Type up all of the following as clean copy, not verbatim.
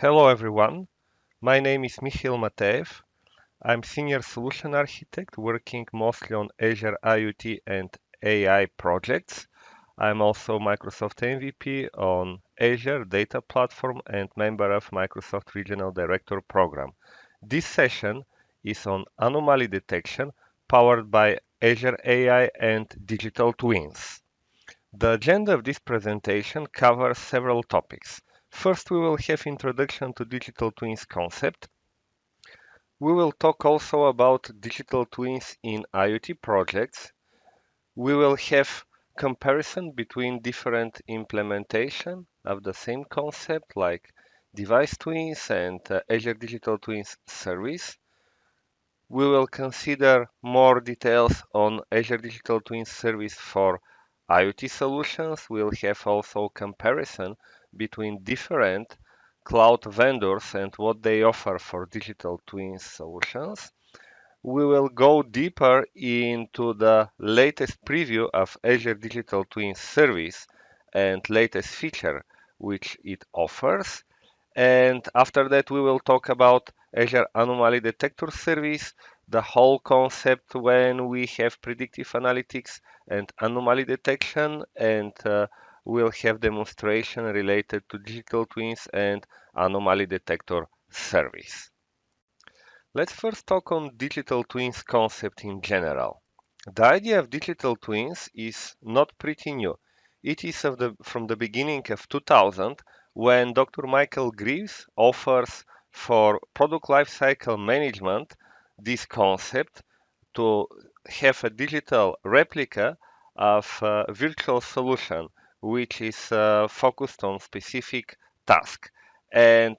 Hello everyone, my name is Mihail Mateev. I'm Senior Solution Architect working mostly on Azure IoT and AI projects. I'm also Microsoft MVP on Azure Data Platform and member of Microsoft Regional Director Program. This session is on anomaly detection powered by Azure AI and digital twins. The agenda of this presentation covers several topics. First, we will have introduction to digital twins concept. We will talk also about digital twins in IoT projects. We will have comparison between different implementation of the same concept like device twins and Azure Digital Twins service. We will consider more details on Azure Digital Twins service for IoT solutions. We'll have also comparison between different cloud vendors and what they offer for digital twins solutions. We will go deeper into the latest preview of Azure Digital Twins service and latest feature which it offers. And after that, we will talk about Azure Anomaly Detector service, the whole concept when we have predictive analytics and anomaly detection, and we'll have demonstration related to digital twins and anomaly detector service. Let's first talk on digital twins concept in general. The idea of digital twins is not pretty new. It is from the beginning of 2000 when Dr. Michael Greaves offers for product lifecycle management this concept to have a digital replica of a virtual solution which is focused on specific task. And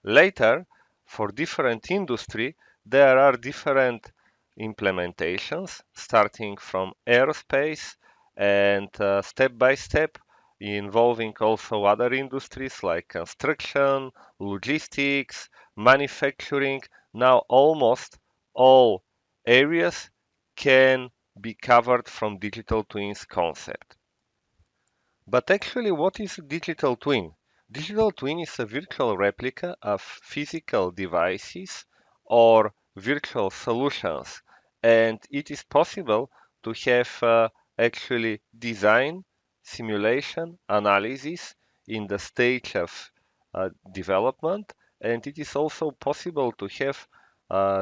later, for different industry, there are different implementations starting from aerospace and step by step involving also other industries like construction, logistics, manufacturing. Now almost all areas can be covered from digital twins concept. But actually, what is a digital twin? Digital twin is a virtual replica of physical devices or virtual solutions, and it is possible to have actually design, simulation, analysis in the stage of development, and it is also possible to have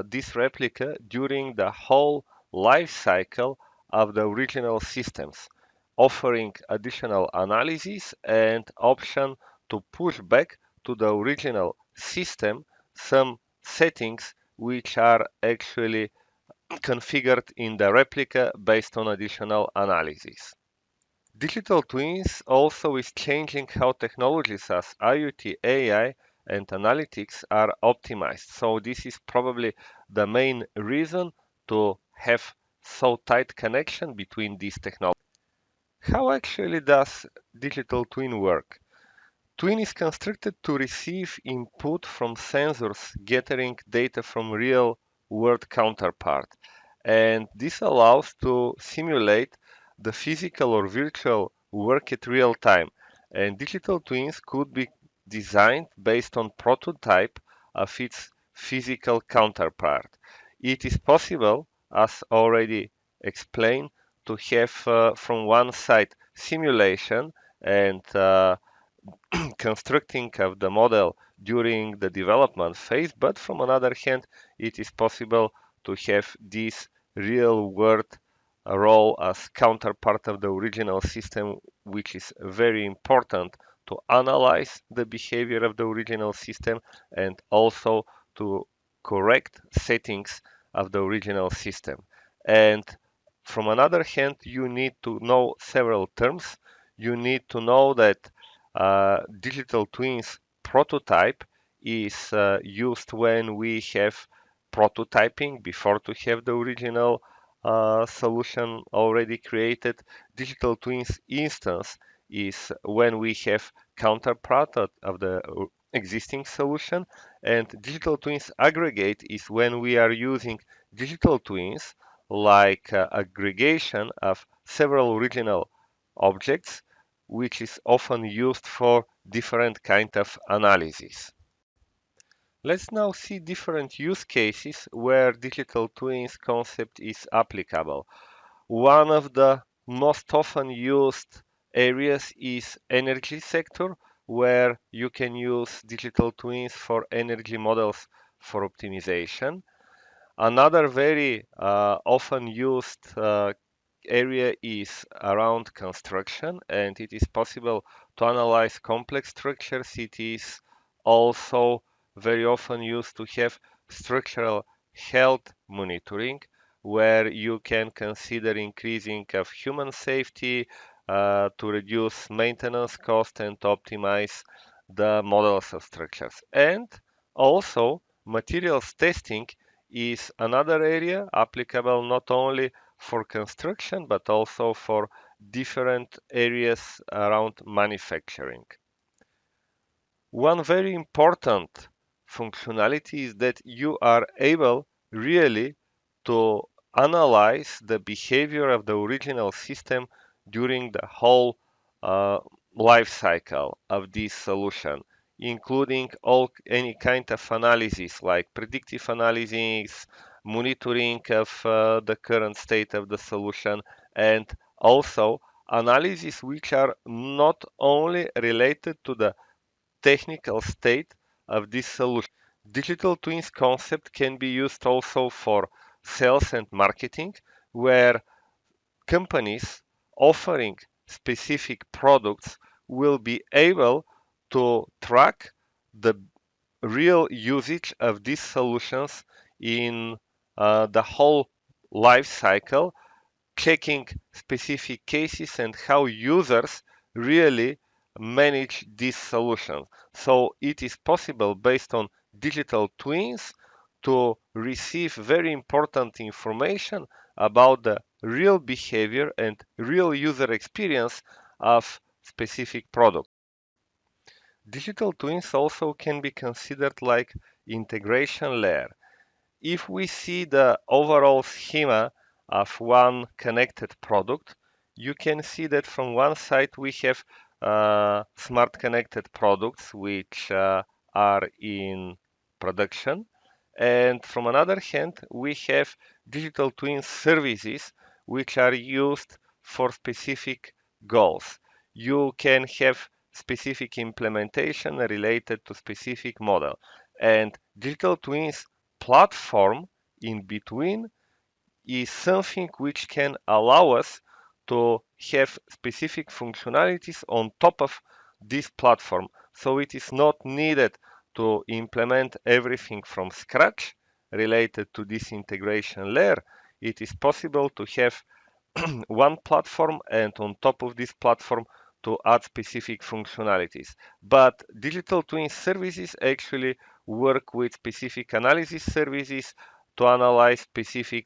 this replica during the whole life cycle of the original systems, offering additional analysis and option to push back to the original system some settings which are actually configured in the replica based on additional analysis. Digital twins also is changing how technologies as IoT, AI, and analytics are optimized. So this is probably the main reason to have so tight connection between these technologies. How actually does digital twin work? Twin is constructed to receive input from sensors gathering data from real world counterpart. And this allows to simulate the physical or virtual work at real time. And digital twins could be designed based on prototype of its physical counterpart. It is possible, as already explained, to have from one side simulation and constructing of the model during the development phase, but from another hand, it is possible to have this real world role as counterpart of the original system, which is very important to analyze the behavior of the original system and also to correct settings of the original system. And from another hand, you need to know several terms. You need to know that digital twins prototype is used when we have prototyping before to have the original solution already created. Digital twins instance is when we have counterpart of the existing solution, and digital twins aggregate is when we are using digital twins like aggregation of several original objects which is often used for different kind of analysis. Let's now see different use cases where digital twins concept is applicable. One of the most often used areas is energy sector, where you can use digital twins for energy models for optimization. Another very often used area is around construction, and it is possible to analyze complex structures. It is also very often used to have structural health monitoring, where you can consider increasing of human safety to reduce maintenance cost and optimize the models of structures. And also, materials testing is another area applicable not only for construction but also for different areas around manufacturing. One very important functionality is that you are able really to analyze the behavior of the original system during the whole uh, life cycle of this solution, including all any kind of analysis like predictive analysis, monitoring of the current state of the solution, and also analysis which are not only related to the technical state of this solution. Digital twins concept can be used also for sales and marketing, where companies offering specific products will be able to track the real usage of these solutions in the whole life cycle, checking specific cases and how users really manage these solutions. So it is possible based on digital twins to receive very important information about the real behavior and real user experience of specific product. Digital twins also can be considered like integration layer. If we see the overall schema of one connected product, you can see that from one side we have smart connected products which are in production, and from another hand we have digital twin services which are used for specific goals. You can have specific implementation related to specific model, and digital twins platform in between is something which can allow us to have specific functionalities on top of this platform. So it is not needed to implement everything from scratch related to this integration layer. It is possible to have one platform and on top of this platform to add specific functionalities. But digital twin services actually work with specific analysis services to analyze specific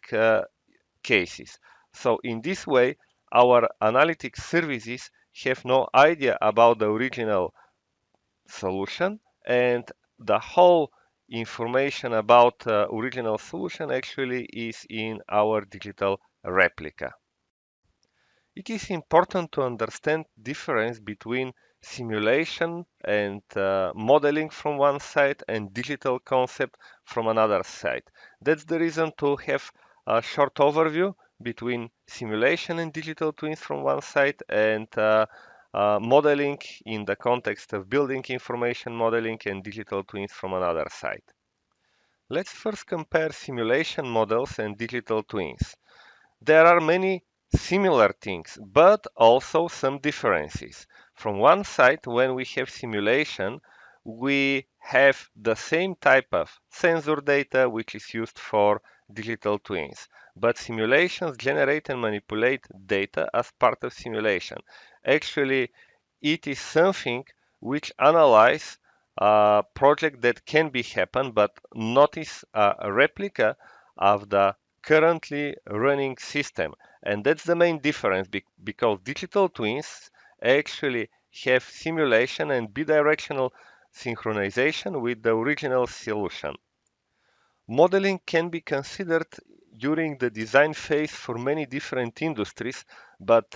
cases. So in this way, our analytics services have no idea about the original solution, and the whole information about original solution actually is in our digital replica. It is important to understand difference between simulation and modeling from one side and digital concept from another side. That's the reason to have a short overview between simulation and digital twins from one side and modeling in the context of building information modeling and digital twins from another side. Let's first compare simulation models and digital twins. There are many similar things, but also some differences. From one side, when we have simulation, we have the same type of sensor data which is used for digital twins. But simulations generate and manipulate data as part of simulation. Actually, it is something which analyze a project that can be happen, but not is a replica of the currently running system. And that's the main difference because digital twins actually have simulation and bidirectional synchronization with the original solution. Modeling can be considered during the design phase for many different industries, but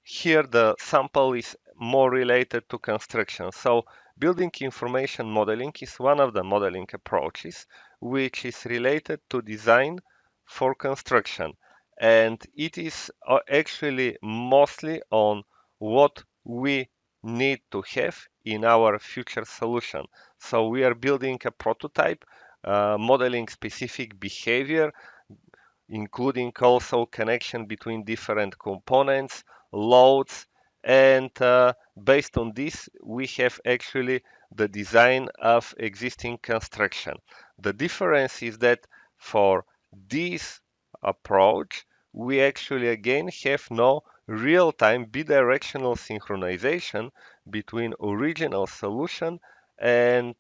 here the sample is more related to construction. So Building information modeling is one of the modeling approaches which is related to design for construction, and it is actually mostly on what we need to have in our future solution. So we are building a prototype, modeling specific behavior, including also connection between different components, loads, and based on this, we have actually the design of existing construction. The difference is that for this approach, we actually again have no real-time bidirectional synchronization between original solution and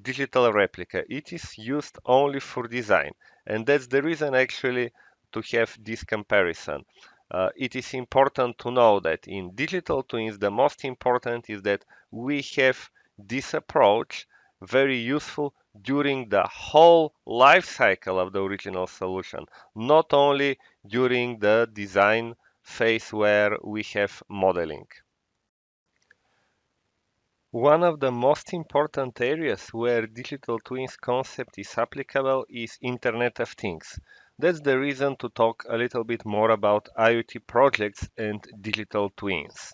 digital replica. It is used only for design, and that's the reason actually to have this comparison. It is important to know that in digital twins, the most important is that we have this approach very useful during the whole life cycle of the original solution, not only during the design phase where we have modeling. One of the most important areas where digital twins concept is applicable is Internet of Things. That's the reason to talk a little bit more about IoT projects and digital twins.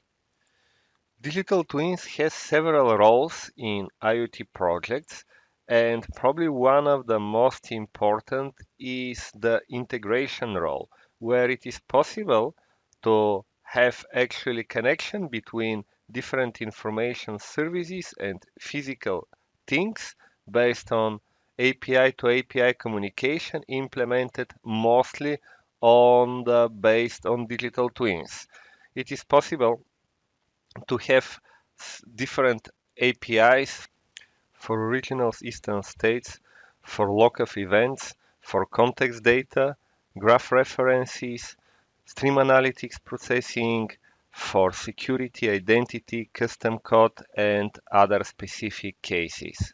Digital twins has several roles in IoT projects, and probably one of the most important is the integration role, where it is possible to have actually connection between different information services and physical things based on API to API communication implemented mostly based on digital twins. It is possible to have different APIs for original instance states, for log of events, for context data, graph references, stream analytics processing, for security, identity, custom code, and other specific cases.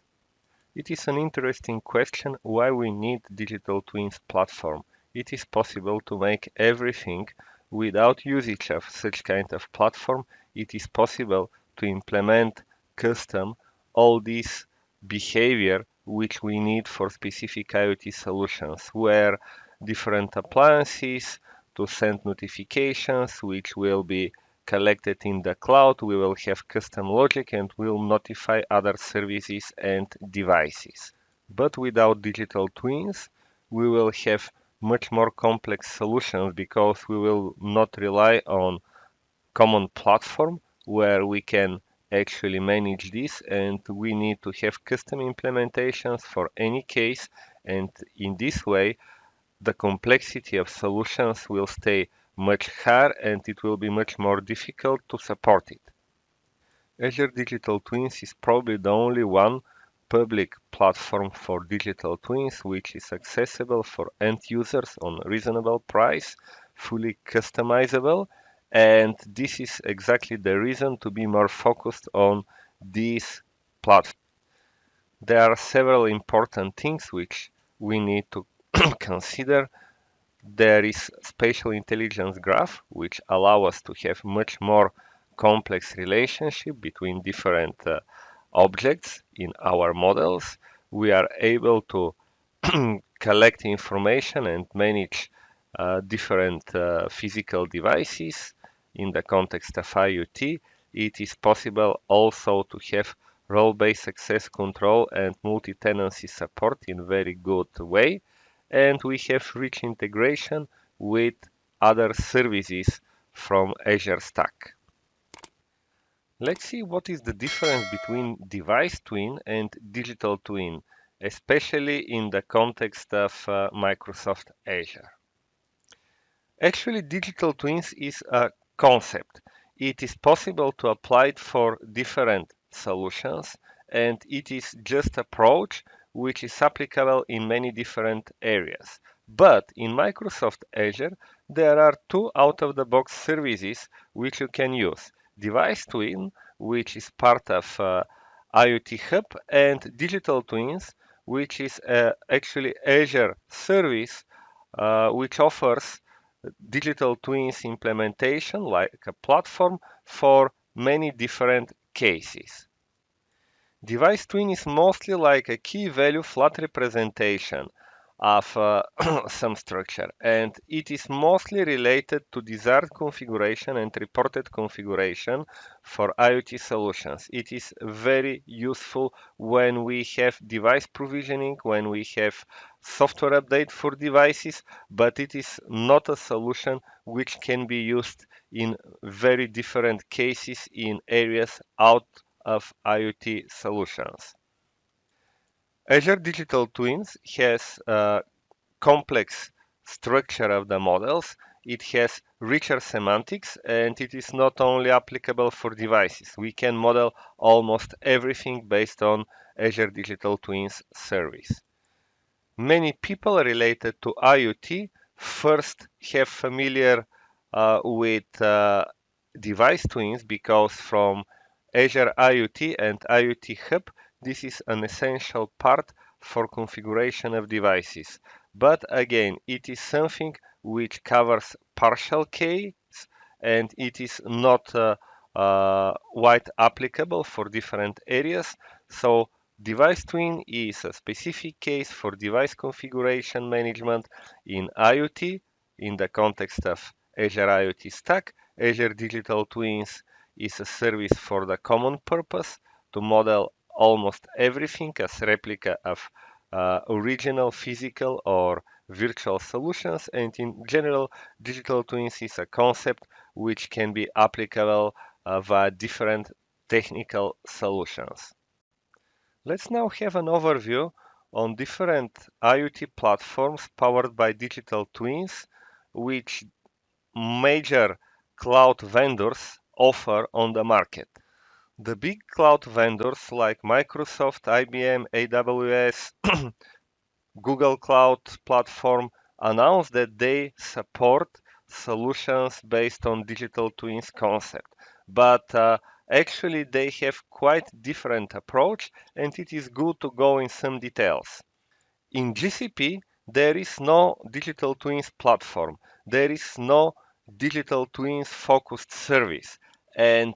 It is an interesting question why we need digital twins platform. It is possible to make everything without usage of such kind of platform. It is possible to implement custom all this behavior which we need for specific IoT solutions, where different appliances to send notifications which will be collected in the cloud. We will have custom logic and will notify other services and devices. But without digital twins, we will have much more complex solutions because we will not rely on common platform where we can actually manage this, and we need to have custom implementations for any case, and in this way the complexity of solutions will stay much higher and it will be much more difficult to support it. Azure Digital Twins is probably the only one public platform for digital twins which is accessible for end users on reasonable price, fully customizable, and this is exactly the reason to be more focused on this platform. There are several important things which we need to consider. There is spatial intelligence graph, which allow us to have much more complex relationship between different objects in our models. We are able to collect information and manage different physical devices in the context of IoT. It is possible also to have role-based access control and multi-tenancy support in very good way. And we have rich integration with other services from Azure Stack. Let's see what is the difference between device twin and digital twin, especially in the context of Microsoft Azure. Actually, digital twins is a concept. It is possible to apply it for different solutions, and it is just approach which is applicable in many different areas. But in Microsoft Azure, there are two out-of-the-box services which you can use. Device Twin, which is part of IoT Hub, and Digital Twins, which is actually Azure service which offers digital twins implementation like a platform for many different cases. Device twin is mostly like a key value flat representation of some structure, and it is mostly related to desired configuration and reported configuration for IoT solutions. It is very useful when we have device provisioning, when we have software update for devices, but it is not a solution which can be used in very different cases in areas out of IoT solutions. Azure Digital Twins has a complex structure of the models. It has richer semantics, and it is not only applicable for devices. We can model almost everything based on Azure Digital Twins service. Many people related to IoT first have familiar with device twins because from Azure IoT and IoT Hub, this is an essential part for configuration of devices. But again, it is something which covers partial case and it is not wide applicable for different areas. So device twin is a specific case for device configuration management in IoT in the context of Azure IoT Stack. Azure Digital Twins is a service for the common purpose to model almost everything as replica of original physical or virtual solutions. And in general, digital twins is a concept which can be applicable via different technical solutions. Let's now have an overview on different IoT platforms powered by digital twins, which major cloud vendors offer on the market. The big cloud vendors like Microsoft, IBM, AWS, Google Cloud Platform announced that they support solutions based on digital twins concept. But actually they have quite different approach and it is good to go in some details. In GCP, there is no digital twins platform. There is no digital twins focused service. And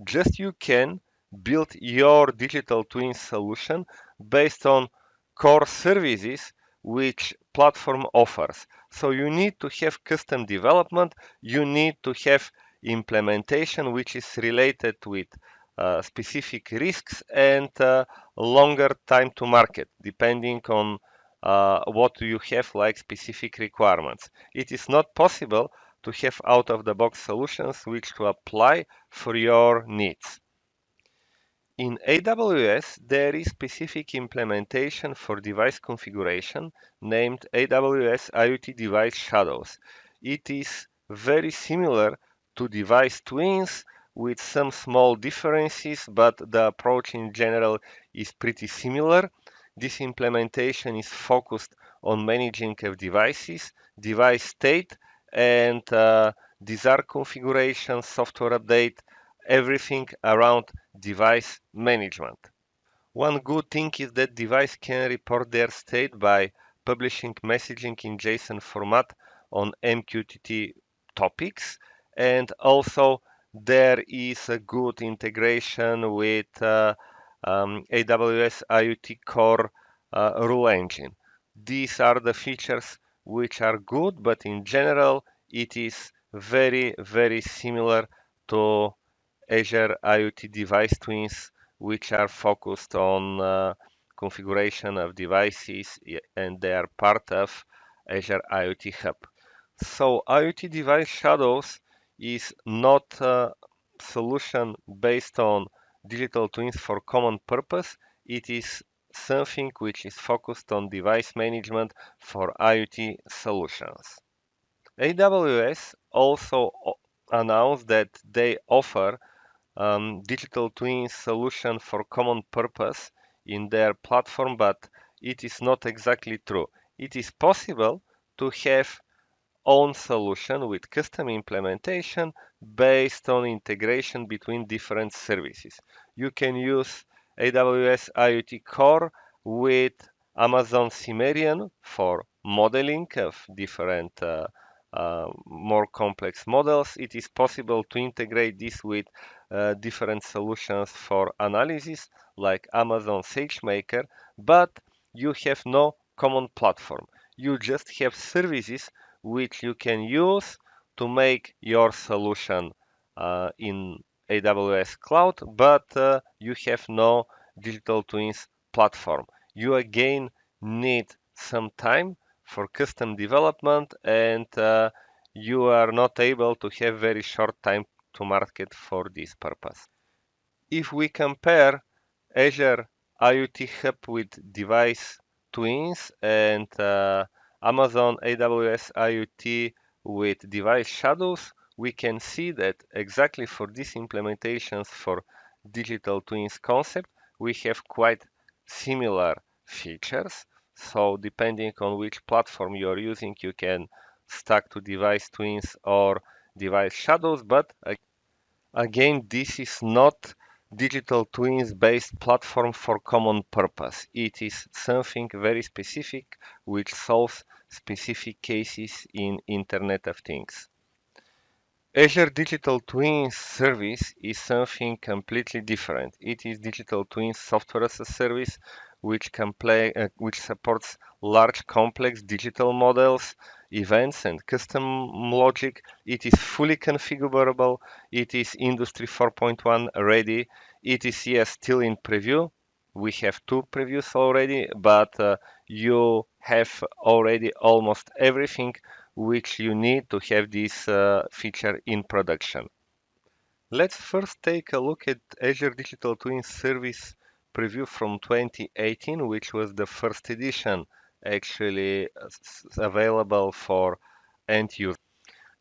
just you can build your digital twins solution based on core services which platform offers. So you need to have custom development, you need to have implementation which is related with specific risks and longer time to market depending on what you have like specific requirements. It is not possible to have out-of-the-box solutions which to apply for your needs. In AWS, there is specific implementation for device configuration named AWS IoT Device Shadows. It is very similar to device twins with some small differences, but the approach in general is pretty similar. This implementation is focused on managing of devices, device state, and desired configuration, software update, everything around device management. One good thing is that device can report their state by publishing messaging in JSON format on MQTT topics, and also there is a good integration with AWS IoT Core rule engine. These are the features which are good, but in general it is very similar to Azure IoT device twins, which are focused on configuration of devices and they are part of Azure IoT Hub. So IoT device shadows is not a solution based on digital twins for common purpose. It is something which is focused on device management for IoT solutions. AWS also announced that they offer digital twin solution for common purpose in their platform, but it is not exactly true. It is possible to have own solution with custom implementation based on integration between different services. You can use AWS IoT Core with Amazon Cimmerian for modeling of different more complex models, it is possible to integrate this with different solutions for analysis like Amazon SageMaker, but you have no common platform. You just have services which you can use to make your solution in AWS cloud, but you have no digital twins platform. You again need some time for custom development, and you are not able to have very short time to market for this purpose. If we compare Azure IoT Hub with device twins and Amazon AWS IoT with device shadows, we can see that exactly for these implementations for digital twins concept, we have quite similar features. So depending on which platform you are using, you can stack to device twins or device shadows, but again, this is not digital twins based platform for common purpose. It is something very specific which solves specific cases in Internet of Things. Azure Digital Twins service is something completely different. It is digital twins software as a service which supports large complex digital models, events and custom logic. It is fully configurable. It is Industry 4.1 ready. It is yes still in preview. We have two previews already, but you have already almost everything which you need to have this feature in production. Let's first take a look at Azure Digital Twin Service preview from 2018, which was the first edition actually available for end users.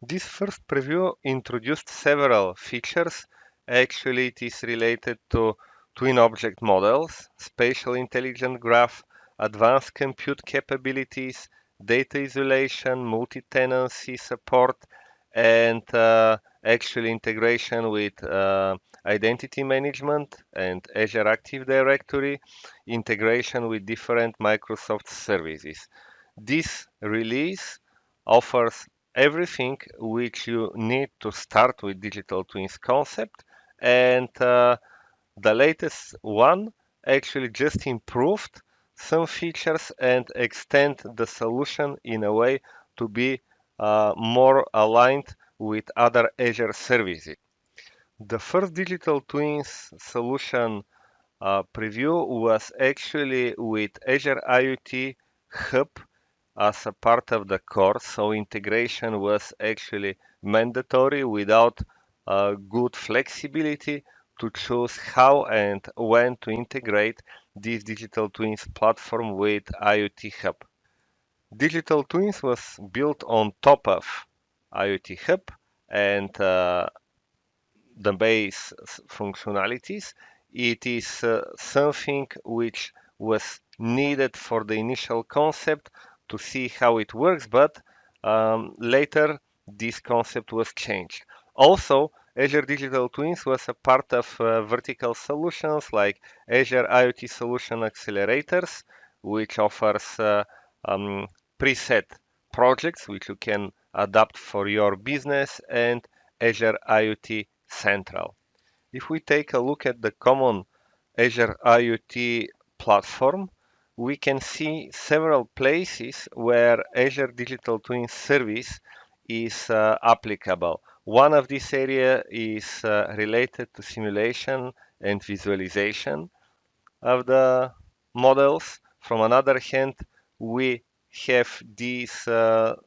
This first preview introduced several features. Actually, it is related to twin object models, spatial intelligent graph, advanced compute capabilities, data isolation, multi-tenancy support, and actually integration with identity management and Azure Active Directory, integration with different Microsoft services. This release offers everything which you need to start with digital twins concept, and the latest one actually just improved some features and extend the solution in a way to be more aligned with other Azure services. The first digital twins solution preview was actually with Azure IoT Hub as a part of the core, so integration was actually mandatory without good flexibility to choose how and when to integrate this digital twins platform with IoT Hub. Digital twins was built on top of IoT Hub and the base functionalities. It is something which was needed for the initial concept to see how it works, but later this concept was changed. Also, Azure Digital Twins was a part of vertical solutions like Azure IoT Solution Accelerators, which offers preset projects which you can adapt for your business, and Azure IoT Central. If we take a look at the common Azure IoT platform, we can see several places where Azure Digital Twin service is applicable. One of these areas is related to simulation and visualization of the models. From another hand, we have this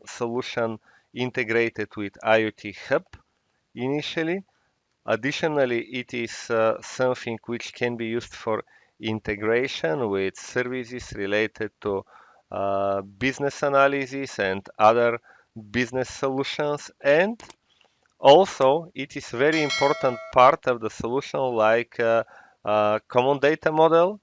solution integrated with IoT Hub initially. Additionally, it is something which can be used for integration with services related to business analysis and other business solutions. And also, it is very important part of the solution like common data model.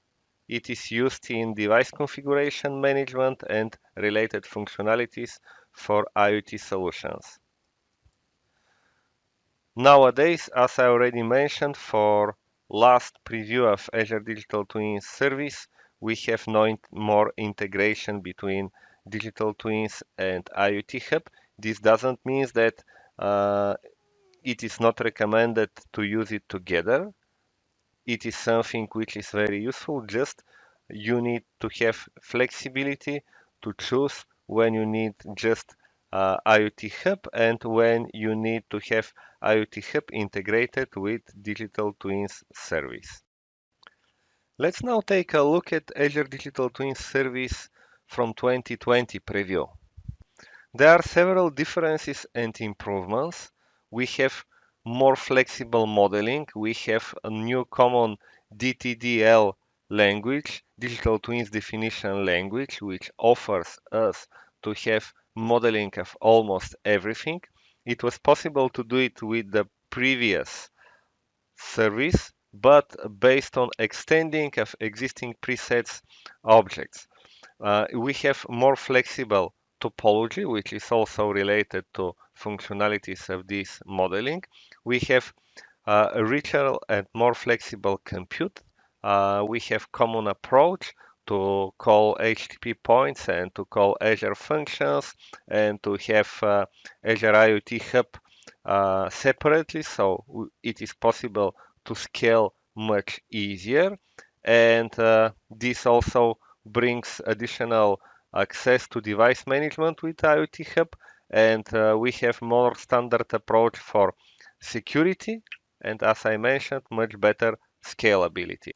It is used in device configuration management and related functionalities for IoT solutions. Nowadays, as I already mentioned, for last preview of Azure Digital Twins service, we have no more integration between Digital Twins and IoT Hub. This doesn't mean that it is not recommended to use it together. It is something which is very useful. Just you need to have flexibility to choose when you need just IoT Hub and when you need to have IoT Hub integrated with Digital Twins service. Let's now take a look at Azure Digital Twins service from 2020 preview. There are several differences and improvements. We have more flexible modeling. We have a new common DTDL language, Digital Twins Definition Language, which offers us to have modeling of almost everything. It was possible to do it with the previous service, but based on extending of existing presets objects. We have more flexible topology, which is also related to functionalities of this modeling. We have a richer and more flexible compute. We have common approach to call HTTP points and to call Azure functions and to have Azure IoT Hub separately, so it is possible to scale much easier. And this also brings additional access to device management with IoT Hub, and we have more standard approach for security, and as I mentioned, much better scalability.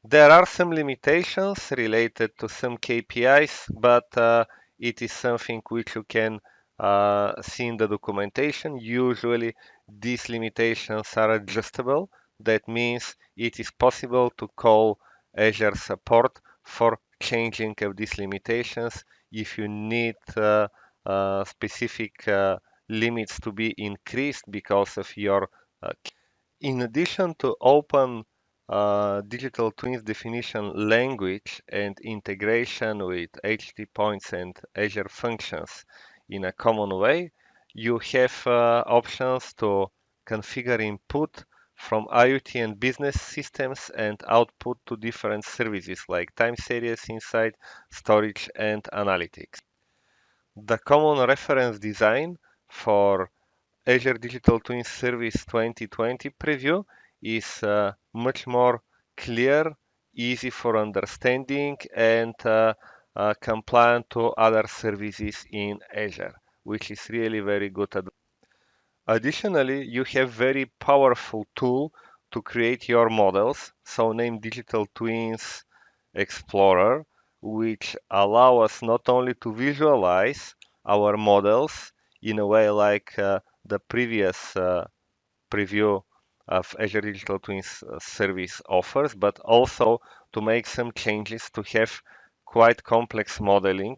There are some limitations related to some KPIs, but it is something which you can see in the documentation. Usually, these limitations are adjustable. That means it is possible to call Azure support for changing of these limitations if you need specific limits to be increased because of your in addition to open digital twins definition language and integration with HTTP points and Azure functions in a common way, you have options to configure input from IoT and business systems and output to different services like time series, insight, storage, and analytics. The common reference design for Azure Digital Twin Service 2020 preview is much more clear, easy for understanding, and compliant to other services in Azure, which is really very good. Additionally, you have very powerful tool to create your models, so named Digital Twins Explorer, which allow us not only to visualize our models in a way like the previous preview of Azure Digital Twins service offers, but also to make some changes to have quite complex modeling.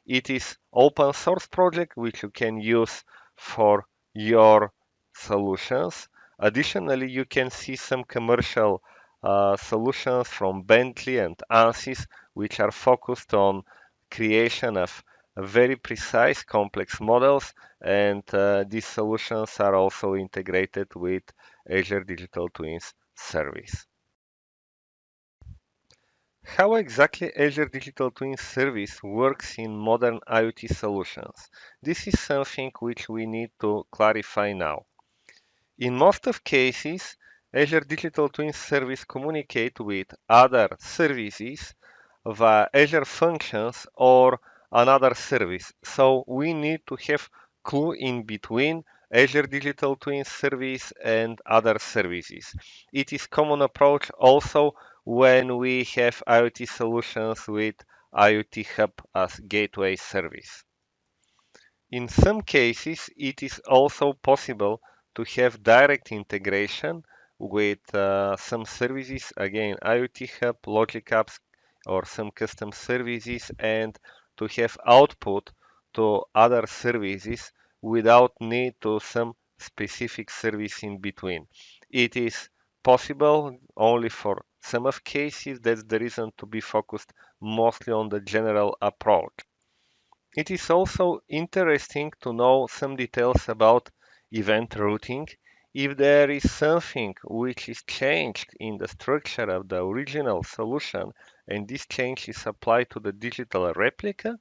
It is open source project which you can use for your solutions. Additionally, you can see some commercial solutions from Bentley and Ansys, which are focused on creation of very precise complex models, and these solutions are also integrated with Azure Digital Twins service. How exactly Azure Digital Twins service works in modern IoT solutions? This is something which we need to clarify now. In most of cases, Azure Digital Twins service communicate with other services via Azure Functions or another service. So we need to have clue in between Azure Digital Twins service and other services. It is common approach also when we have IoT solutions with IoT Hub as gateway service. In some cases, it is also possible to have direct integration with some services, again, IoT Hub, Logic Apps, or some custom services, and to have output to other services without need to some specific service in between. It is possible only for some of cases. That's the reason to be focused mostly on the general approach. It is also interesting to know some details about event routing. If there is something which is changed in the structure of the original solution and this change is applied to the digital replica,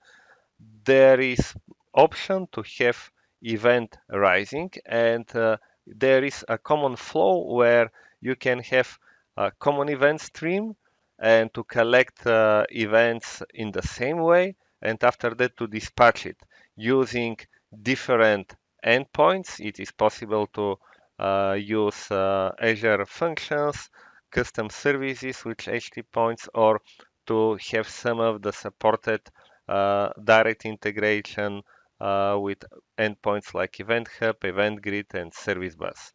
there is option to have event rising, and there is a common flow where you can have a common event stream and to collect events in the same way, and after that to dispatch it using different endpoints. It is possible to use Azure functions, custom services with HT points, or to have some of the supported direct integration with endpoints like Event Hub, Event Grid, and Service Bus.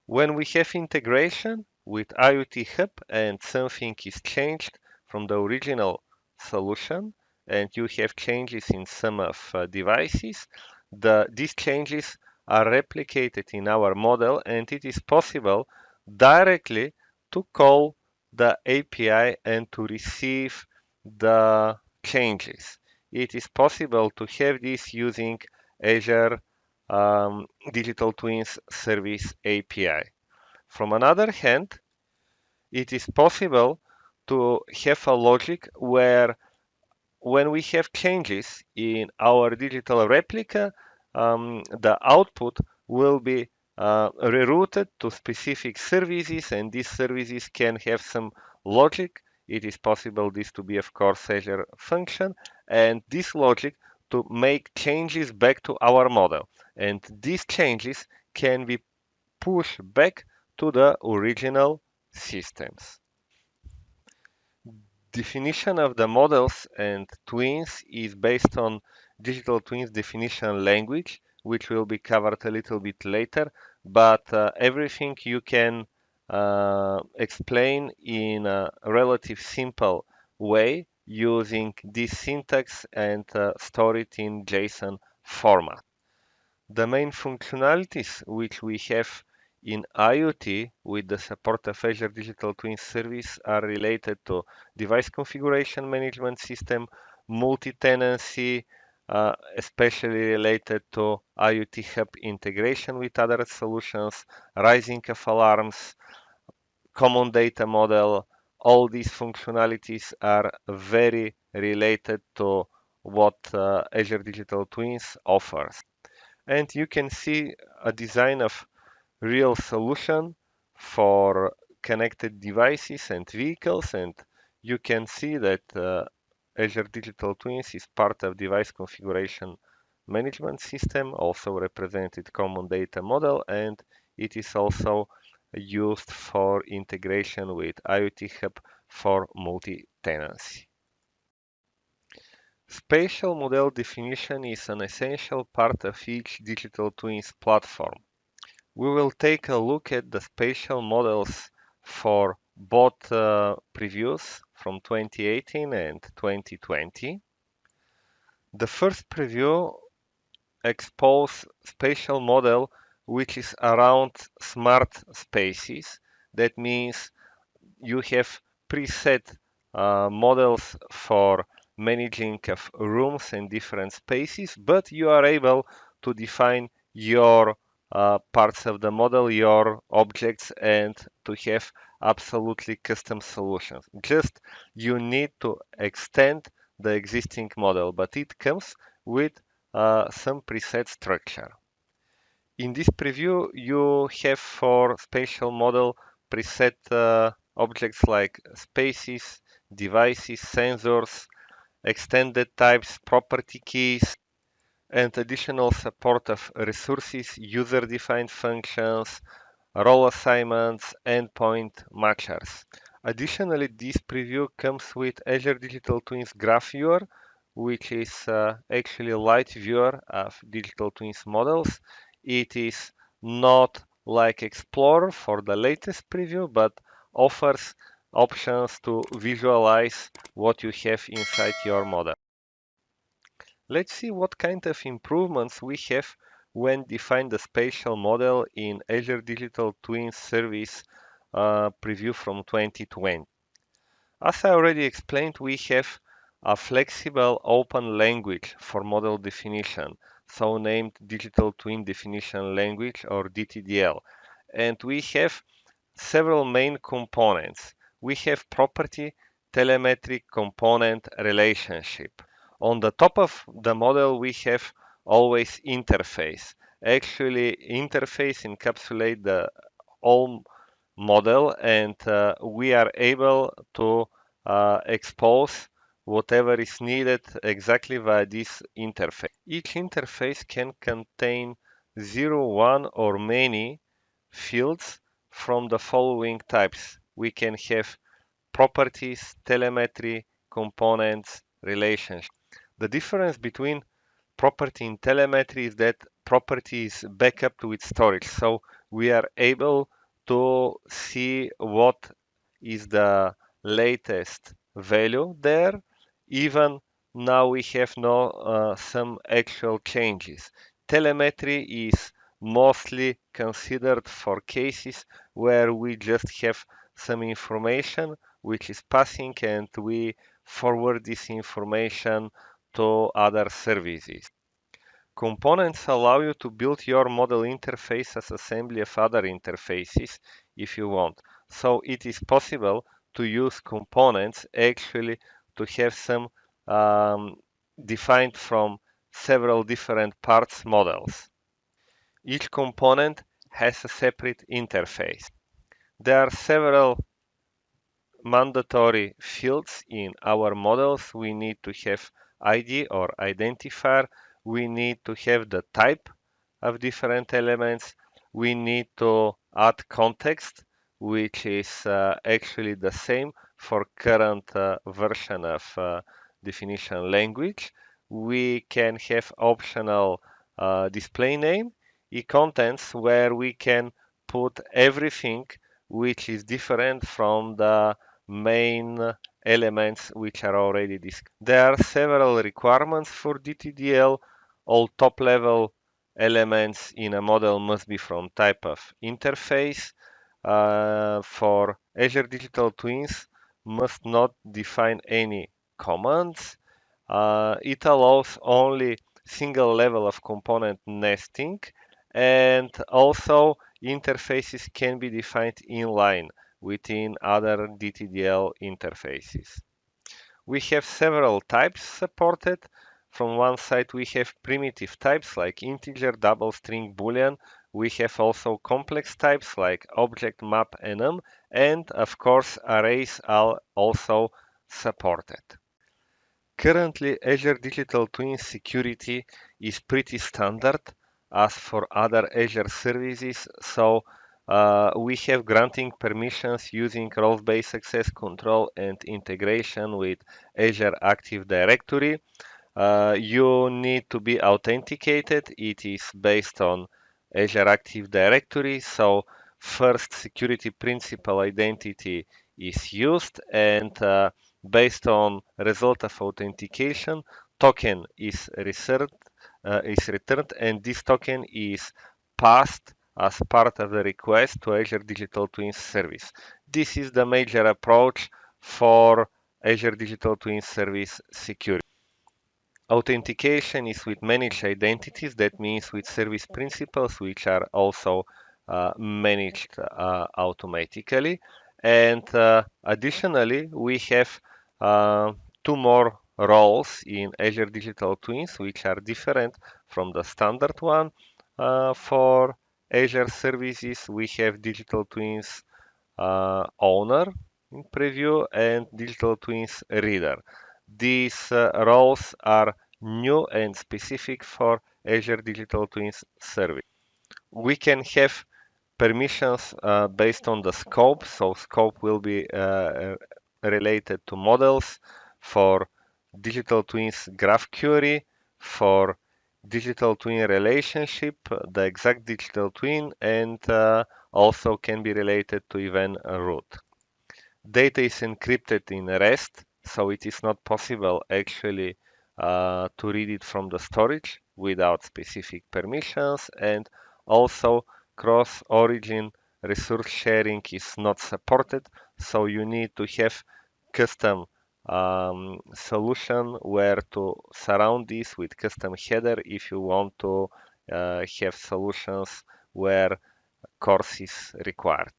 When we have integration with IoT Hub and something is changed from the original solution, and you have changes in some of devices, these changes are replicated in our model, and it is possible directly to call the API and to receive the changes. It is possible to have this using Azure Digital Twins Service API. From another hand, it is possible to have a logic where when we have changes in our digital replica, the output will be rerouted to specific services, and these services can have some logic. It is possible this to be, of course, Azure function, and this logic to make changes back to our model. And these changes can be pushed back to the original systems. Definition of the models and twins is based on digital twins definition language, which will be covered a little bit later, but everything you can explain in a relative simple way using this syntax and store it in JSON format. The main functionalities which we have in IoT with the support of Azure Digital Twin Service are related to device configuration management system, multi-tenancy, especially related to IoT Hub integration with other solutions, rising of alarms, common data model. All these functionalities are very related to what Azure Digital Twins offers. And you can see a design of real solution for connected devices and vehicles, and you can see that Azure Digital Twins is part of device configuration management system, also represented common data model, and it is also used for integration with IoT Hub for multi-tenancy. Spatial model definition is an essential part of each digital twins platform. We will take a look at the spatial models for both previews from 2018 and 2020. The first preview exposes spatial model which is around smart spaces. That means you have preset models for managing of rooms and different spaces, but you are able to define your parts of the model, your objects, and to have absolutely custom solutions. Just you need to extend the existing model, but it comes with some preset structure. In this preview, you have for spatial model preset objects like spaces, devices, sensors, extended types, property keys, and additional support of resources, user-defined functions, role assignments, endpoint matchers. Additionally, this preview comes with Azure Digital Twins Graph Viewer, which is actually a light viewer of digital twins models. It is not like Explorer for the latest preview, but offers options to visualize what you have inside your model. Let's see what kind of improvements we have when define the spatial model in Azure Digital Twin Service preview from 2020. As I already explained, we have a flexible open language for model definition, so named Digital Twin Definition Language or DTDL. And we have several main components. We have property telemetry component relationship. On the top of the model, we have always interface. Actually, interface encapsulate the whole model, and we are able to expose whatever is needed exactly via this interface. Each interface can contain 0, 1, or many fields from the following types. We can have properties, telemetry, components, relationships. The difference between property in telemetry is that property is backed with storage. So we are able to see what is the latest value there. Even now we have no some actual changes. Telemetry is mostly considered for cases where we just have some information which is passing and we forward this information to other services. Components allow you to build your model interface as assembly of other interfaces if you want. So it is possible to use components actually to have some defined from several different parts models. Each component has a separate interface. There are several mandatory fields in our models. We need to have ID or identifier. We need to have the type of different elements. We need to add context, which is actually the same for current version of definition language. We can have optional display name, e-contents, where we can put everything which is different from the main elements which are already discussed. There are several requirements for DTDL. All top-level elements in a model must be from type of interface. For Azure Digital Twins, must not define any commands. It allows only single level of component nesting, and also interfaces can be defined inline within other DTDL interfaces. We have several types supported. From one side, we have primitive types like integer, double string, boolean. We have also complex types like object, map, enum, and of course, arrays are also supported. Currently, Azure Digital Twin security is pretty standard as for other Azure services, so we have granting permissions using role-based access control and integration with Azure Active Directory. You need to be authenticated. It is based on Azure Active Directory, so first security principal identity is used, and based on result of authentication, token is returned, and this token is passed as part of the request to Azure Digital Twins service. This is the major approach for Azure Digital Twins service security. Authentication is with managed identities. That means with service principals, which are also managed automatically. And additionally, we have two more roles in Azure Digital Twins, which are different from the standard one. For Azure services, we have Digital Twins owner in preview and Digital Twins reader. These roles are new and specific for Azure Digital Twins service. We can have permissions based on the scope. So scope will be related to models for Digital Twins graph query, for Digital Twin relationship, the exact digital twin, and also can be related to event root. Data is encrypted in REST, so it is not possible actually to read it from the storage without specific permissions, and also cross-origin resource sharing is not supported, so you need to have custom solution where to surround this with custom header if you want to have solutions where CORS is required.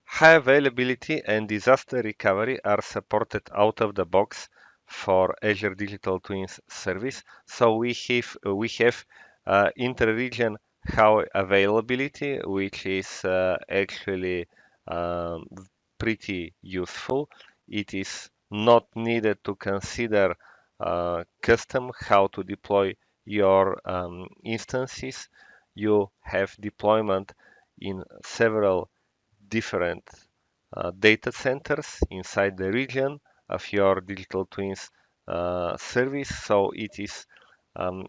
High availability and disaster recovery are supported out of the box for Azure Digital Twins service. So we have inter-region how availability, which is actually um, pretty useful. It is not needed to consider custom how to deploy your instances. You have deployment in several different data centers inside the region of your digital twins service. So it is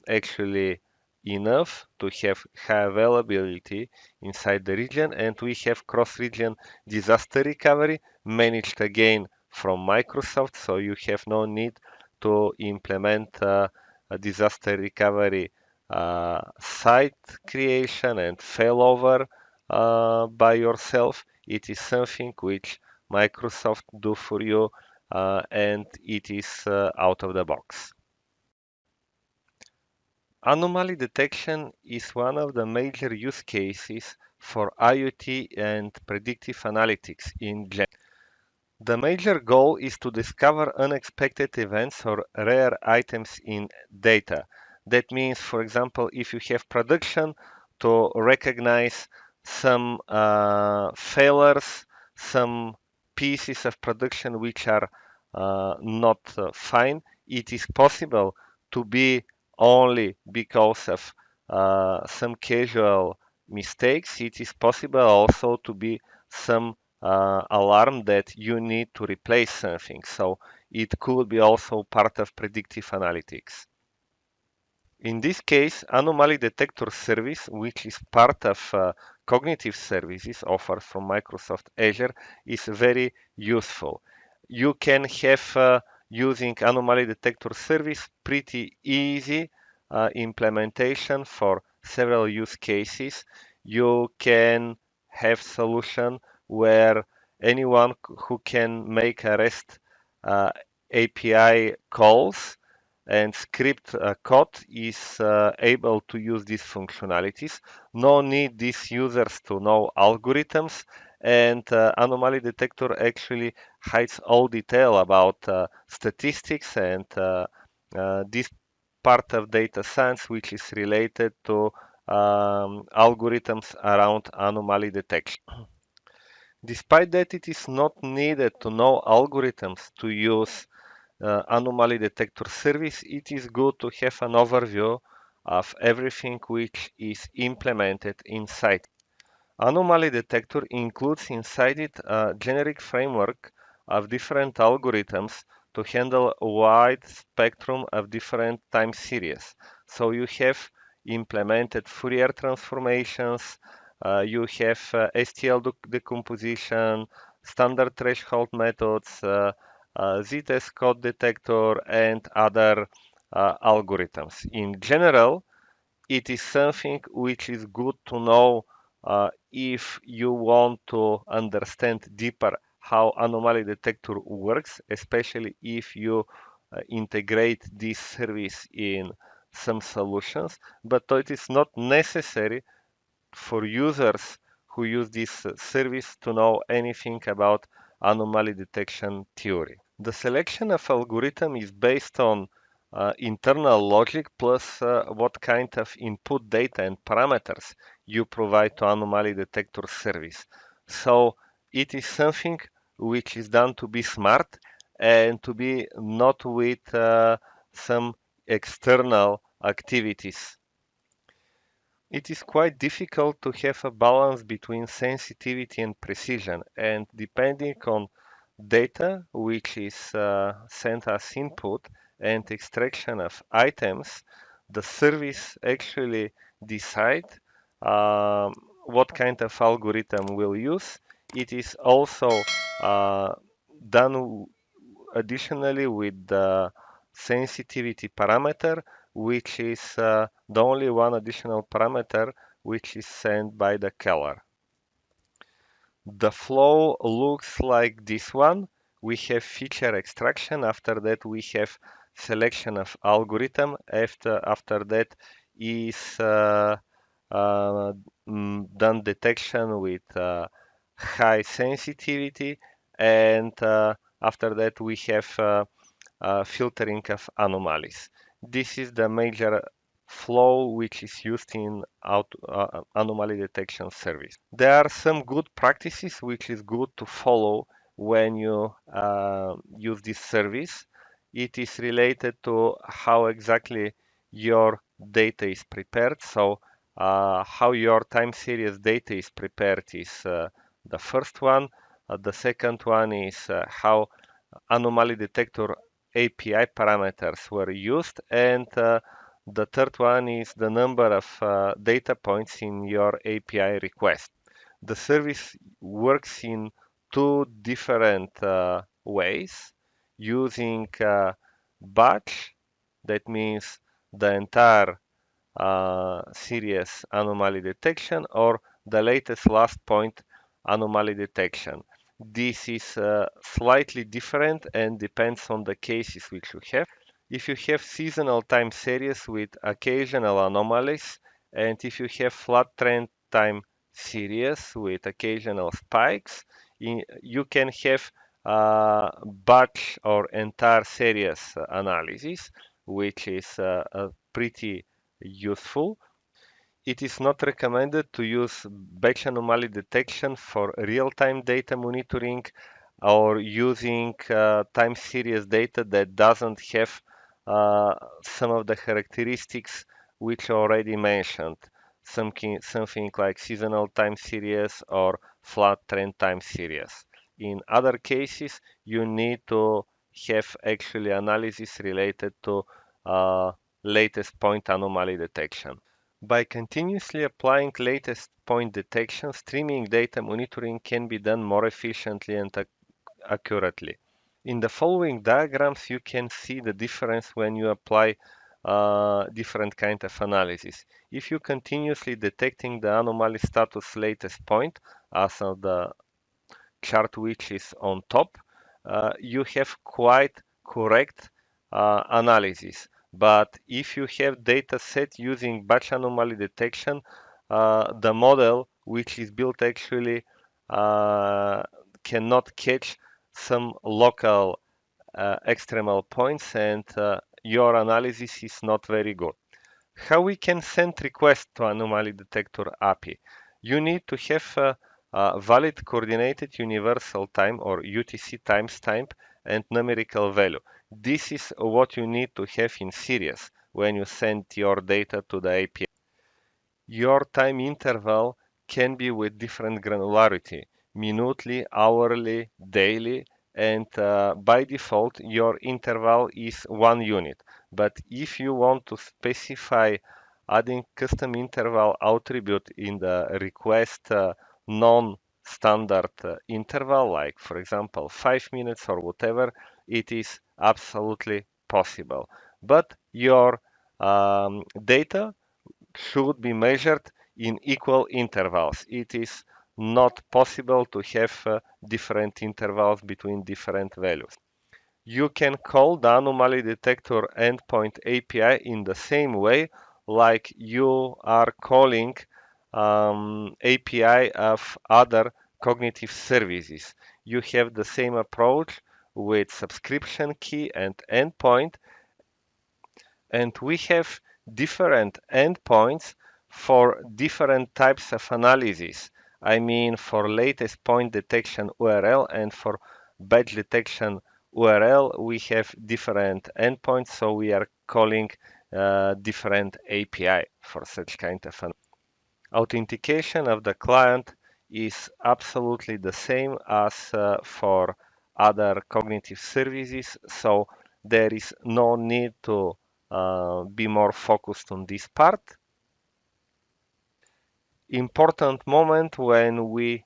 actually enough to have high availability inside the region, and we have cross-region disaster recovery managed again from Microsoft, so you have no need to implement a disaster recovery site creation and failover by yourself. It is something which Microsoft do for you, and it is out of the box. Anomaly detection is one of the major use cases for IoT and predictive analytics in general. The major goal is to discover unexpected events or rare items in data. That means, for example, if you have production, to recognize some failures, some pieces of production which are not fine. It is possible to be only because of some casual mistakes. It is possible also to be some alarm that you need to replace something. So it could be also part of predictive analytics. In this case, Anomaly Detector service, which is part of cognitive services offered from Microsoft Azure, is very useful. You can have using Anomaly Detector service pretty easy implementation for several use cases. You can have solution where anyone who can make a REST API calls and script code is able to use these functionalities. No need these users to know algorithms, and anomaly detector actually hides all detail about statistics and this part of data science which is related to algorithms around anomaly detection. Despite that, it is not needed to know algorithms to use anomaly detector service, it is good to have an overview of everything which is implemented inside. Anomaly detector includes inside it a generic framework of different algorithms to handle a wide spectrum of different time series. So you have implemented Fourier transformations, you have STL decomposition, standard threshold methods, z-test code detector, and other algorithms. In general, it is something which is good to know if you want to understand deeper how anomaly detector works, especially if you integrate this service in some solutions, but it is not necessary for users who use this service to know anything about anomaly detection theory. The selection of algorithm is based on internal logic plus what kind of input data and parameters you provide to anomaly detector service. So it is something which is done to be smart and to be not with some external activities. It is quite difficult to have a balance between sensitivity and precision, and depending on data which is sent as input and extraction of items, the service actually decide um, what kind of algorithm will use. It is also done additionally with the sensitivity parameter, which is the only one additional parameter which is sent by the caller. The flow looks like this one. We have feature extraction. After that, we have selection of algorithm. After that is uh, done detection with high sensitivity. And after that, we have filtering of anomalies. This is the major flow which is used in anomaly detection service. There are some good practices which is good to follow when you use this service. It is related to how exactly your data is prepared. So how your time series data is prepared is the first one. The second one is how anomaly detector API parameters were used, and the third one is the number of data points in your API request. The service works in two different ways using batch, that means the entire series anomaly detection, or the latest last point anomaly detection. This is slightly different and depends on the cases which you have. If you have seasonal time series with occasional anomalies, and if you have flat trend time series with occasional spikes, you can have batch or entire series analysis, which is pretty useful. It is not recommended to use batch anomaly detection for real-time data monitoring or using time series data that doesn't have some of the characteristics which already mentioned, something like seasonal time series or flat trend time series. In other cases, you need to have actually analysis related to latest point anomaly detection. By continuously applying latest point detection, streaming data monitoring can be done more efficiently and accurately. In the following diagrams, you can see the difference when you apply different kind of analysis. If you continuously detecting the anomaly status latest point, as of the chart which is on top, you have quite correct analysis. But if you have data set using batch anomaly detection, the model which is built actually uh, cannot catch some local extremal points, and your analysis is not very good. How we can send request to anomaly detector API? You need to have a valid coordinated universal time or UTC timestamp and numerical value. This is what you need to have in series when you send your data to the API. Your time interval can be with different granularity, minutely, hourly, daily, and by default, your interval is 1 unit. But if you want to specify adding custom interval attribute in the request non-standard interval, like for example 5 minutes or whatever, it is absolutely possible. But your data should be measured in equal intervals. It is not possible to have different intervals between different values. You can call the anomaly detector endpoint API in the same way like you are calling API of other cognitive services. You have the same approach with subscription key and endpoint, and we have different endpoints for different types of analysis. I mean, for latest point detection URL and for batch detection URL, we have different endpoints, so we are calling different API for such kind of an. Authentication of the client is absolutely the same as for other cognitive services, so there is no need to be more focused on this part. Important moment when we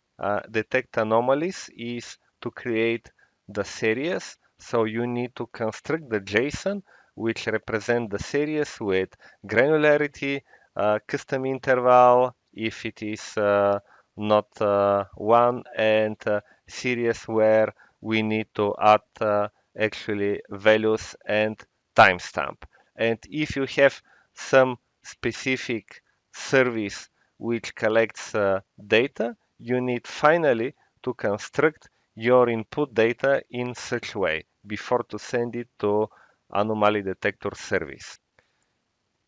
detect anomalies is to create the series. So you need to construct the JSON, which represent the series with granularity, custom interval, if it is not one, and series where we need to add actually values and timestamp. And if you have some specific service which collects data, you need finally to construct your input data in such way before to send it to Anomaly Detector service.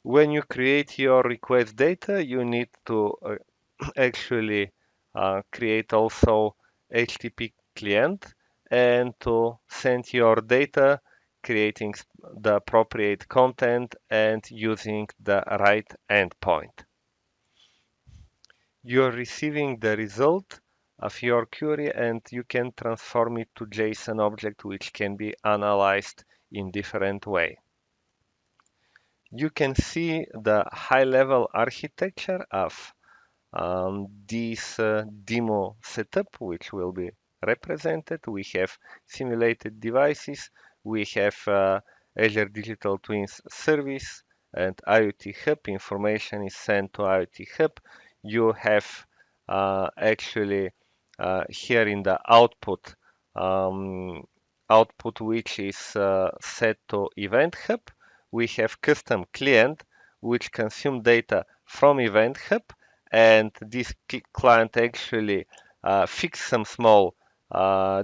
When you create your request data, you need to actually create also HTTP client and to send your data, creating the appropriate content and using the right endpoint. You're receiving the result of your query and you can transform it to JSON object which can be analyzed in different way. You can see the high-level architecture of this demo setup, which will be represented. We have simulated devices, we have Azure Digital Twins service and IoT Hub. Information is sent to IoT Hub. You have actually here in the um, output which is set to Event Hub. We have custom client which consume data from Event Hub, and this client actually fix some small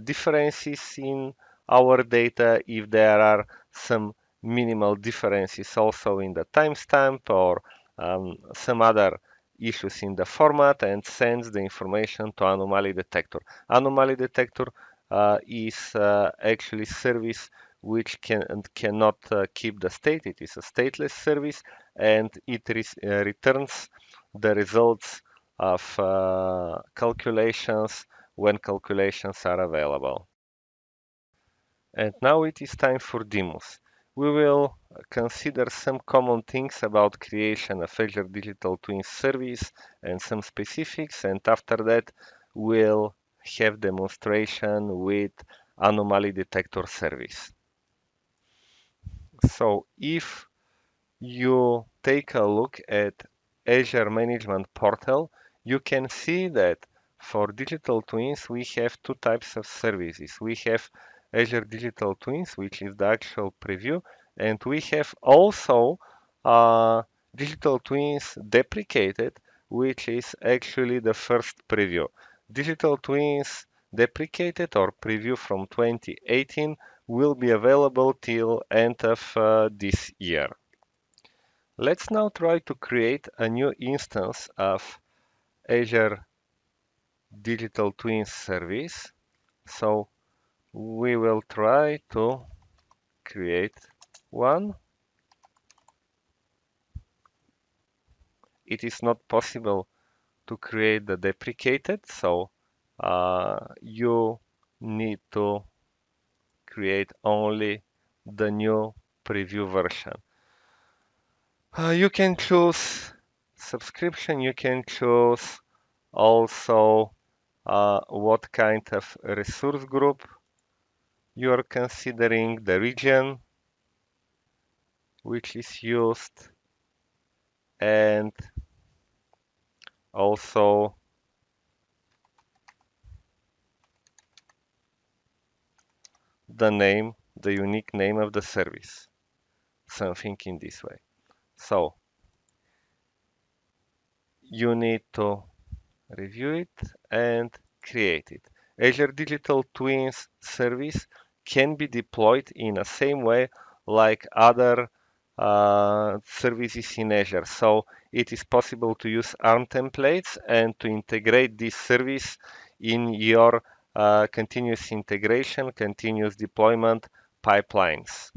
differences in our data if there are some minimal differences also in the timestamp or some other issues in the format, and sends the information to Anomaly Detector. Anomaly Detector is actually service which cannot keep the state. It is a stateless service, and it returns the results of calculations when calculations are available. And now it is time for demos. We will consider some common things about creation of Azure Digital Twins service and some specifics, and after that we'll have demonstration with Anomaly Detector service. So if you take a look at Azure Management Portal, you can see that for digital twins, we have two types of services. We have Azure Digital Twins, which is the actual preview, and we have also Digital Twins deprecated, which is actually the first preview. Digital Twins deprecated or preview from 2018 will be available till end of this year. Let's now try to create a new instance of Azure Digital Twins service. So we will try to create one. It is not possible to create the deprecated, so you need to create only the new preview version. You can choose subscription, you can choose also what kind of resource group you are considering, the region which is used, and also the name, the unique name of the service, something in this way. So you need to review it and create it. Azure Digital Twins service can be deployed in the same way like other services in Azure. So it is possible to use ARM templates and to integrate this service in your continuous integration, continuous deployment pipelines.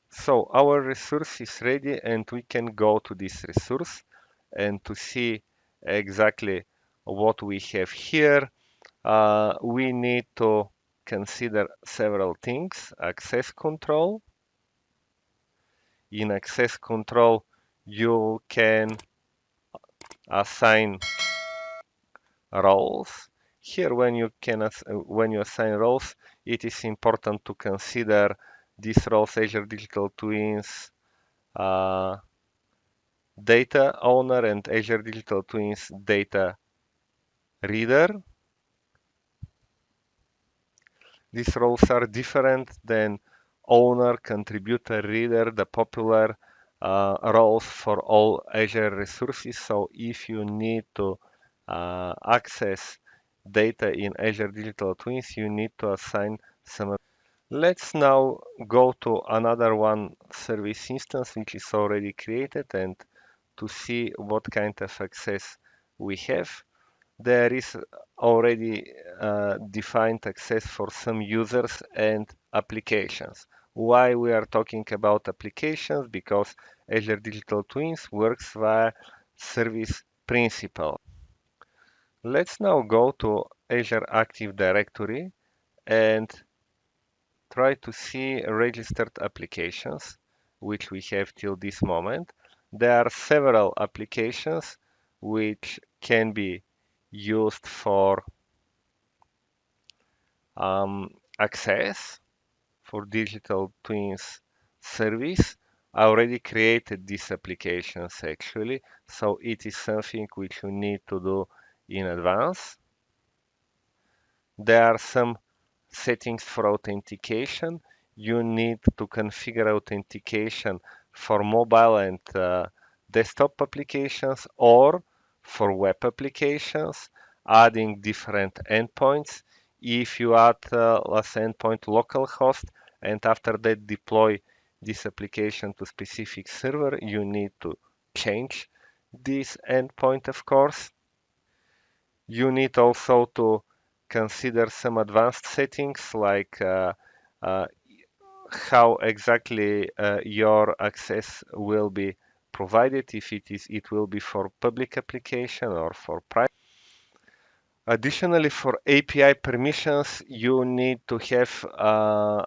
So our resource is ready and we can go to this resource and to see exactly what we have here. We need to consider several things. Access control. In access control, you can assign roles. Here, when you assign roles, it is important to consider these roles: Azure Digital Twins uh, data owner and Azure Digital Twins data reader. These roles are different than owner, contributor, reader, the popular roles for all Azure resources. So if you need to access data in Azure Digital Twins, you need to assign some. Let's now go to another one service instance which is already created and to see what kind of access we have. There is already defined access for some users and applications. Why we are talking about applications? Because Azure Digital Twins works via service principal. Let's now go to Azure Active Directory and try to see registered applications, which we have till this moment. There are several applications which can be used for access for digital twins service. I already created these applications actually, so it is something which you need to do in advance. There are some settings for authentication. You need to configure authentication for mobile and desktop applications or for web applications, adding different endpoints. If you add as endpoint localhost and after that deploy this application to specific server, you need to change this endpoint, of course. You need also to consider some advanced settings like uh, how exactly your access will be provided, if it will be for public application or for private. Additionally, for API permissions, you need to have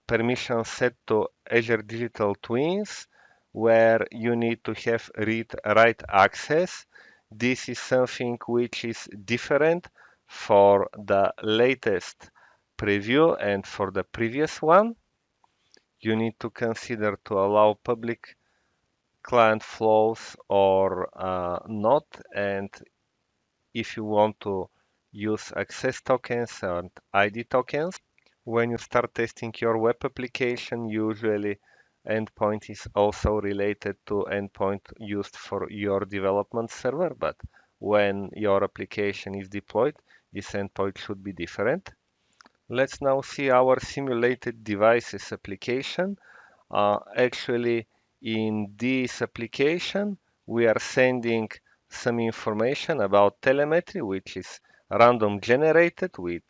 permission set to Azure Digital Twins, where you need to have read-write access. This is something which is different for the latest preview and for the previous one. You need to consider to allow public client flows or not, and if you want to use access tokens and ID tokens. When you start testing your web application, usually endpoint is also related to endpoint used for your development server, but when your application is deployed, this endpoint should be different. Let's now see our simulated devices application. Actually, in this application, we are sending some information about telemetry, which is random generated with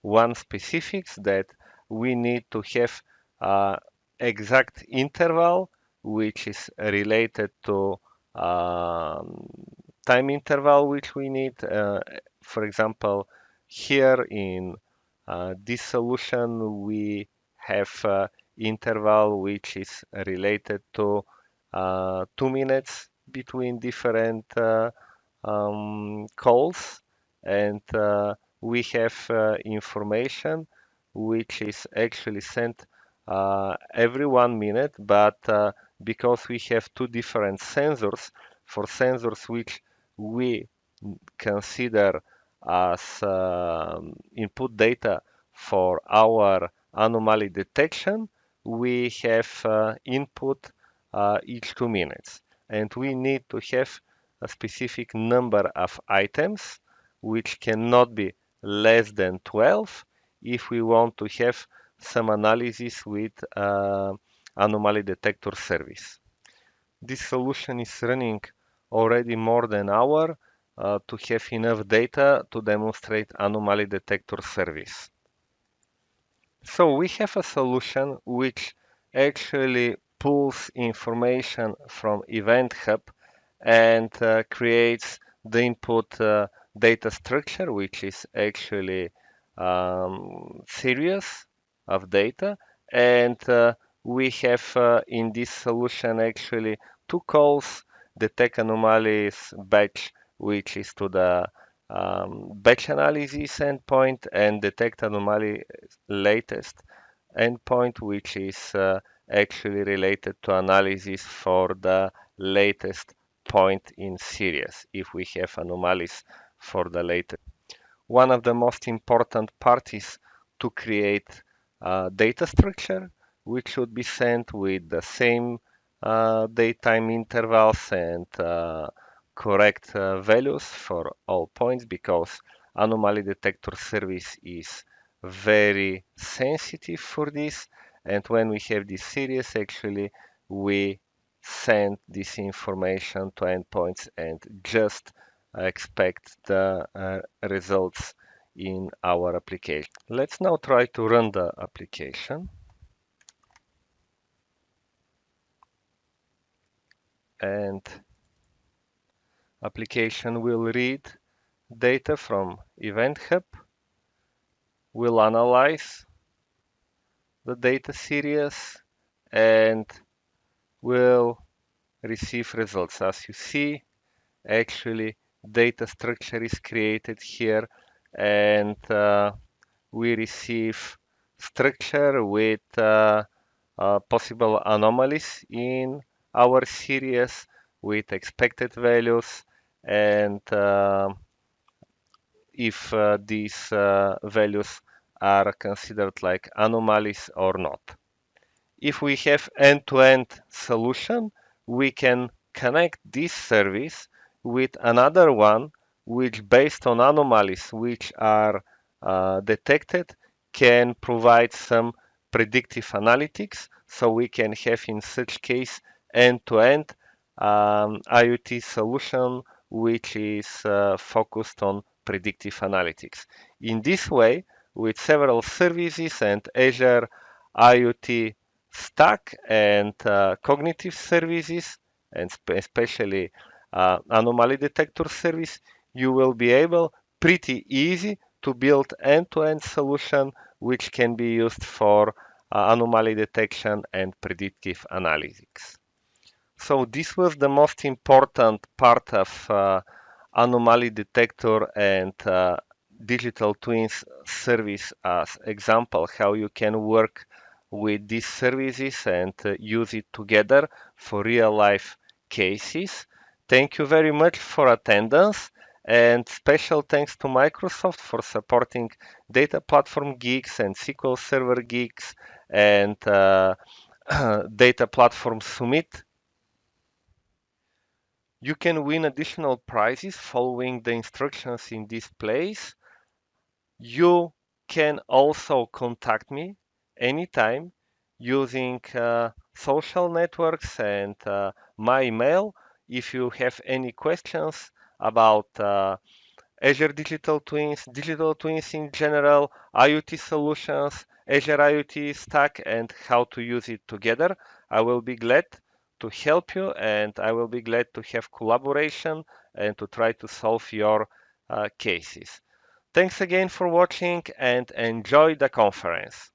one specifics that we need to have exact interval, which is related to um, time interval, which we need. For example, here in this solution, we have interval which is related to 2 minutes between different calls, and we have information which is actually sent every 1 minute, but because we have two different sensors, for sensors which we consider as input data for our anomaly detection, we have input each 2 minutes. And we need to have a specific number of items, which cannot be less than 12 if we want to have some analysis with anomaly detector service. This solution is running already more than an hour to have enough data to demonstrate anomaly detector service. So we have a solution which actually pulls information from Event Hub and creates the input data structure, which is actually series of data. And we have in this solution actually two calls: detect anomalies batch, which is to the batch analysis endpoint, and detect anomaly latest endpoint, which is actually related to analysis for the latest point in series if we have anomalies for the latest. One of the most important parts to create data structure, which should be sent with the same daytime intervals and correct values for all points, because anomaly detector service is very sensitive for this. And when we have this series, actually, we send this information to endpoints and just expect the results in our application. Let's now try to run the application. And application will read data from Event Hub, will analyze the data series, and will receive results. As you see, actually, data structure is created here, and we receive structure with possible anomalies in our series with expected values, and if these values are considered like anomalies or not. If we have end-to-end solution, we can connect this service with another one which, based on anomalies which are detected, can provide some predictive analytics. So we can have in such case end-to-end IoT solution which is focused on predictive analytics. In this way, with several services and Azure IoT stack and cognitive services, and especially anomaly detector service, you will be able pretty easy to build end-to-end solution which can be used for anomaly detection and predictive analytics. So this was the most important part of anomaly detector and digital twins service as example, how you can work with these services and use it together for real life cases. Thank you very much for attendance, and special thanks to Microsoft for supporting Data Platform Geeks and SQL Server Geeks and Data Platform Summit. You can win additional prizes following the instructions in this place. You can also contact me anytime using social networks and my email if you have any questions about Azure Digital Twins in general, IoT solutions, Azure IoT stack, and how to use it together. I will be glad to help you, and I will be glad to have collaboration and to try to solve your cases. Thanks again for watching and enjoy the conference.